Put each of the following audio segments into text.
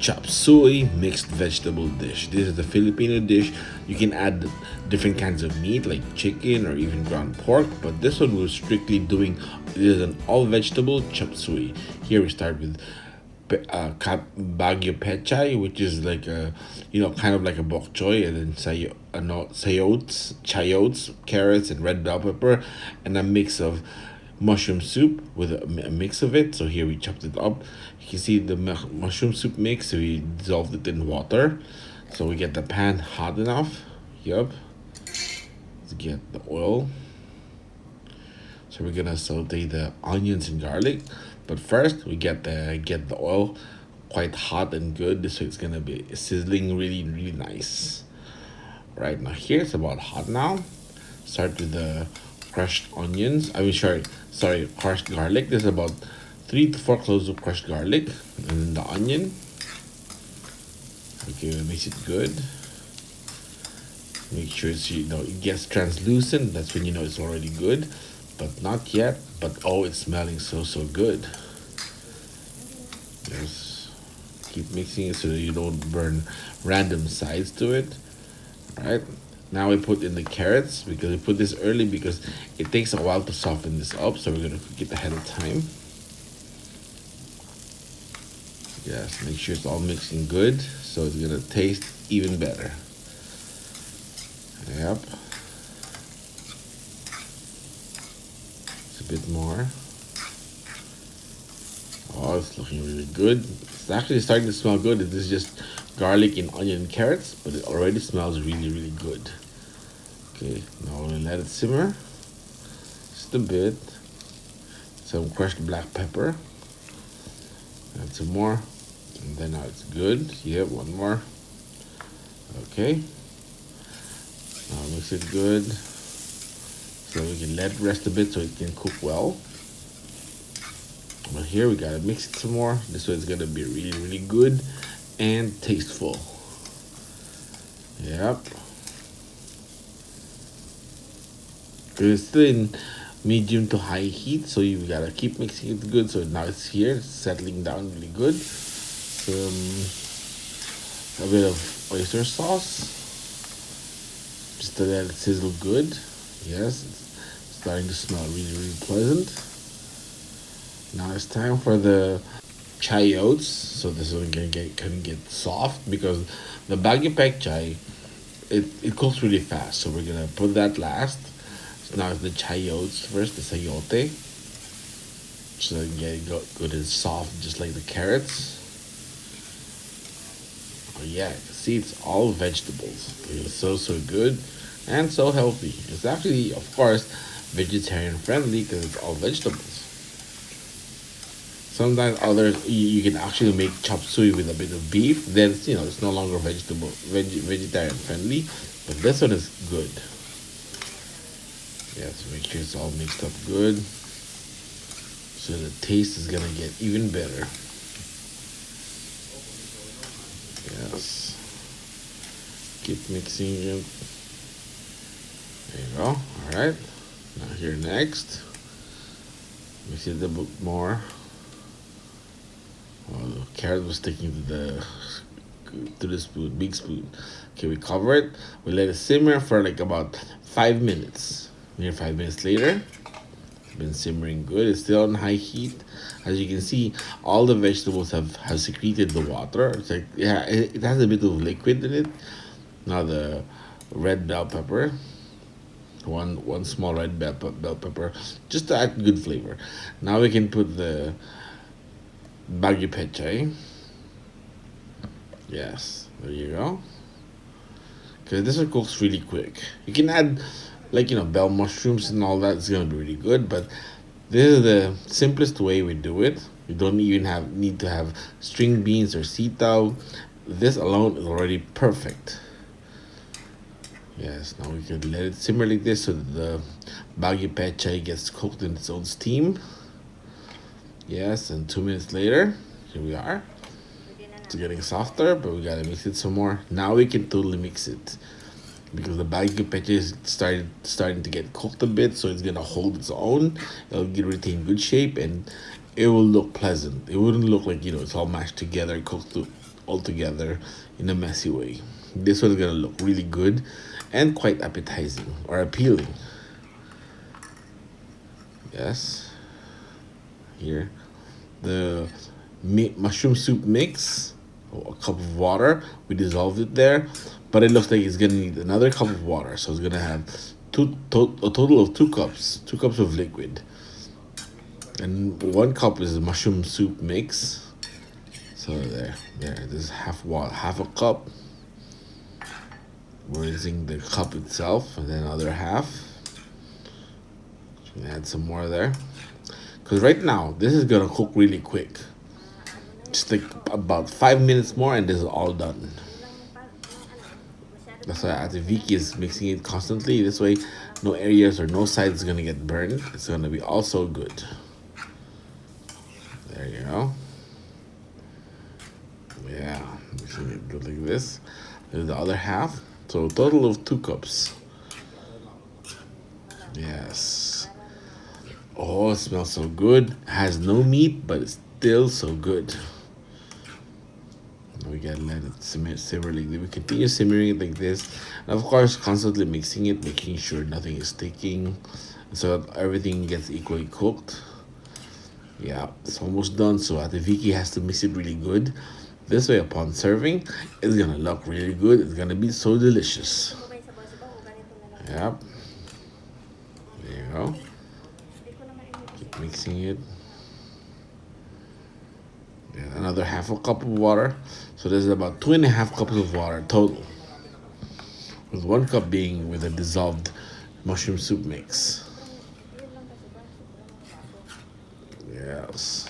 Chopsuey mixed vegetable dish. This is the Filipino dish. You can add different kinds of meat like chicken or even ground pork, but this one was strictly doing it is an all vegetable chopsuey. Here we start with Baguio Pichay, which is like a, kind of like a bok choy, and then no, sayotes, chayotes, carrots, and red bell pepper, and a mix of mushroom soup with a mix of it. So here we chopped it up. You can see the mushroom soup mix. So we dissolved it in water. So we get the pan hot enough. Yup. To get the oil. So we're gonna saute the onions and garlic, but first we get the oil quite hot and good. This way it's gonna be sizzling really nice. Right now here it's about hot now. Start with the crushed onions. Sorry, crushed garlic. There's about 3 to 4 cloves of crushed garlic, and then the onion. Okay, mix it good. Make sure it gets translucent. That's when you know it's already good, but not yet. But oh, it's smelling so good. Just keep mixing it so that you don't burn random sides to it. All right. Now we put in the carrots because we put this early because it takes a while to soften this up. So we're gonna cook it ahead of time. Yes, make sure it's all mixing good so it's gonna taste even better. Yep. It's a bit more. Oh, it's looking really good. It's actually starting to smell good. This is just garlic and onion and carrots, but it already smells really good. Okay, now we'll let it simmer just a bit. Some crushed black pepper. Add some more. And then now it's good. Yep, one more. Okay. Now mix it good. So we can let it rest a bit so it can cook well. But here we gotta mix it some more. This way it's gonna be really good and tasteful. Yep. It's still in medium to high heat, so you gotta keep mixing it good. So now it's here, it's settling down really good. A bit of oyster sauce, just to let it sizzle good. Yes, it's starting to smell really pleasant. Now it's time for the chayotes. So this one can get soft because the Baguio Pichay it cooks really fast. So we're gonna put that last. So now it's the chayotes first, the sayote. So that get it good and soft, just like the carrots. Oh yeah, see, it's all vegetables. It's so good and so healthy. It's actually, of course, vegetarian friendly because it's all vegetables. Sometimes others you can actually make chop suey with a bit of beef. Then it's no longer vegetarian friendly, but this one is good. Yeah, so make sure it's all mixed up good, so the taste is gonna get even better. Yes, keep mixing it. There you go. All right. Now here next, mix it a bit more. Well, the carrot was sticking to the spoon, big spoon. Okay, we cover it. We let it simmer for like about 5 minutes. Near 5 minutes later, it's been simmering good. It's still on high heat. As you can see, all the vegetables have secreted the water. It's like, yeah, it has a bit of liquid in it. Now the red bell pepper, one small red bell pepper, just to add good flavor. Now we can put the Baguio Pichay. Yes, there you go. Because this one cooks really quick. You can add bell mushrooms and all that. It's gonna be really good. But this is the simplest way we do it. You don't even need to have string beans or sitaw. This alone is already perfect. Yes, now we can let it simmer like this so that the Baguio Pichay gets cooked in its own steam. Yes, and 2 minutes later, here we are. It's getting softer, but we gotta mix it some more. Now we can totally mix it because the Baguio Pichay is starting to get cooked a bit, so it's gonna hold its own. It'll retain good shape and it will look pleasant. It wouldn't look like it's all mashed together, cooked all together in a messy way. This one's gonna look really good and quite appetizing or appealing. Yes, here the mushroom soup mix, a cup of water. We dissolved it there, but it looks like it's gonna need another cup of water. So it's gonna have a total of 2 cups, 2 cups of liquid, and 1 cup is the mushroom soup mix. So there. This is half a cup. We're using the cup itself, and then another half. Add some more there, because right now this is gonna cook really quick. Just like about 5 minutes more, and this is all done. That's why Ate Vicky is mixing it constantly. This way, no areas or no sides is gonna get burned. It's gonna be also good. There you go. Yeah, mixing it good like this. There's the other half. So a total of 2 cups. Yes. Oh, it smells so good. It has no meat, but it's still so good. We gotta let it simmer like this. We continue simmering it like this, and of course, constantly mixing it, making sure nothing is sticking, so that everything gets equally cooked. Yeah, it's almost done. So Ate Vicky has to mix it really good. This way, upon serving, it's gonna look really good. It's gonna be so delicious. Yep. There you go. Keep mixing it. Yeah, another half a cup of water. So there's about 2.5 cups of water total, with 1 cup being with a dissolved mushroom soup mix. Yes.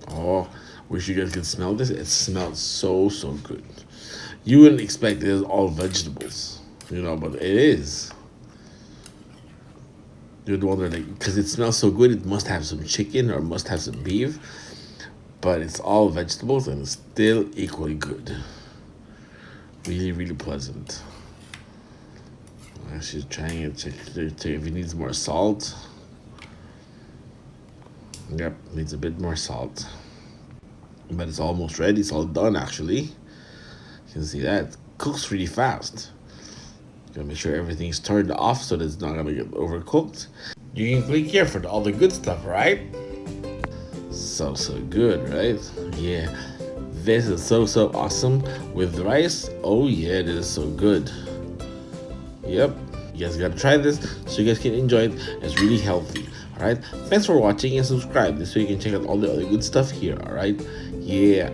Oh, wish you guys could smell this. It smells so good. You wouldn't expect it is all vegetables, but it is. You'd wonder, like, because it smells so good, it must have some chicken or must have some beef, but it's all vegetables and it's still equally good. Really pleasant. She's trying it. Check if it needs more salt. Yep, needs a bit more salt. But it's almost ready. It's all done, actually. You can see that. It cooks really fast. Gotta make sure everything's turned off so that it's not gonna get overcooked. You can click here for all the good stuff, right? So good, right? Yeah. This is so awesome. With the rice, oh yeah, it is so good. Yep. You guys gotta try this so you guys can enjoy it. It's really healthy. Alright? Thanks for watching and subscribe. This way you can check out all the other good stuff here, alright? Yeah.